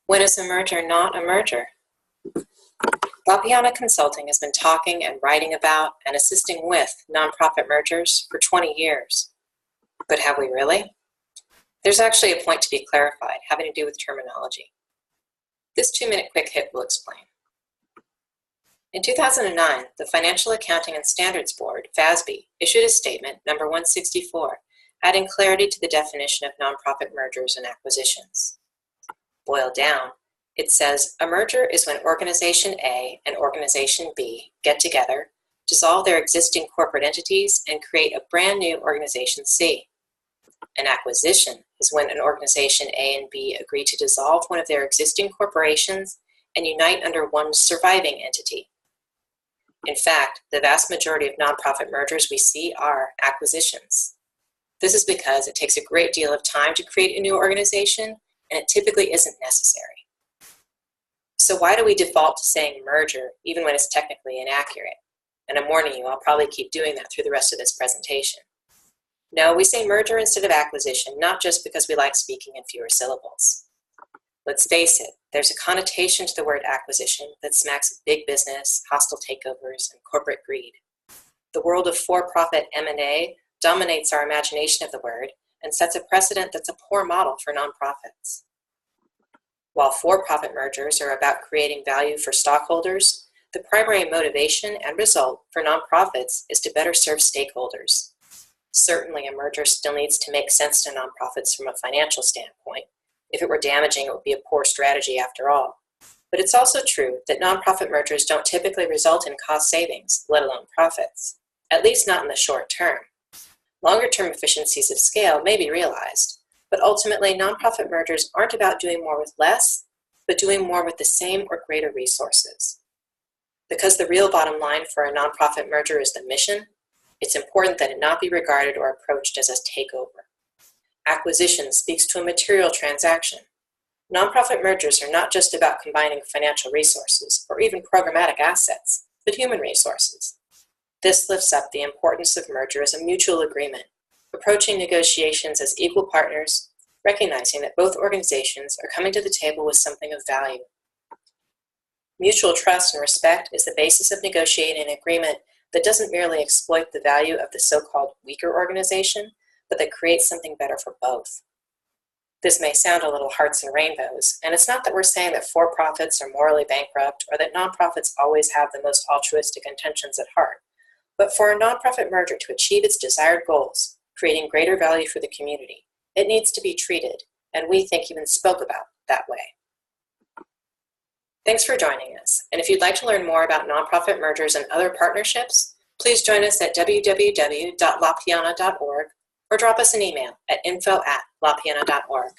When is a merger not a merger? Piana Consulting has been talking and writing about and assisting with nonprofit mergers for 20 years. But have we really? There's actually a point to be clarified, having to do with terminology. This 2-minute quick hit will explain. In 2009, the Financial Accounting and Standards Board, FASB, issued a statement, number 164, adding clarity to the definition of nonprofit mergers and acquisitions. Boiled down, it says, a merger is when Organization A and Organization B get together, dissolve their existing corporate entities, and create a brand new Organization C. An acquisition is when an Organization A and B agree to dissolve one of their existing corporations and unite under one surviving entity. In fact, the vast majority of nonprofit mergers we see are acquisitions. This is because it takes a great deal of time to create a new organization, and it typically isn't necessary. So why do we default to saying merger even when it's technically inaccurate? And I'm warning you, I'll probably keep doing that through the rest of this presentation. No, we say merger instead of acquisition, not just because we like speaking in fewer syllables. Let's face it, there's a connotation to the word acquisition that smacks of big business, hostile takeovers, and corporate greed. The world of for-profit M&A dominates our imagination of the word and sets a precedent that's a poor model for nonprofits. While for-profit mergers are about creating value for stockholders, the primary motivation and result for nonprofits is to better serve stakeholders. Certainly, a merger still needs to make sense to nonprofits from a financial standpoint. If it were damaging, it would be a poor strategy after all. But it's also true that nonprofit mergers don't typically result in cost savings, let alone profits, at least not in the short term. Longer-term efficiencies of scale may be realized, but ultimately, nonprofit mergers aren't about doing more with less, but doing more with the same or greater resources. Because the real bottom line for a nonprofit merger is the mission, it's important that it not be regarded or approached as a takeover. Acquisition speaks to a material transaction. Nonprofit mergers are not just about combining financial resources or even programmatic assets, but human resources. This lifts up the importance of merger as a mutual agreement, approaching negotiations as equal partners, recognizing that both organizations are coming to the table with something of value. Mutual trust and respect is the basis of negotiating an agreement that doesn't merely exploit the value of the so-called weaker organization, but that creates something better for both. This may sound a little hearts and rainbows, and it's not that we're saying that for-profits are morally bankrupt or that nonprofits always have the most altruistic intentions at heart. But for a nonprofit merger to achieve its desired goals, creating greater value for the community, it needs to be treated, and we think even spoke about, that way. Thanks for joining us, and if you'd like to learn more about nonprofit mergers and other partnerships, please join us at www.lapiana.org or drop us an email at info@lapiana.org.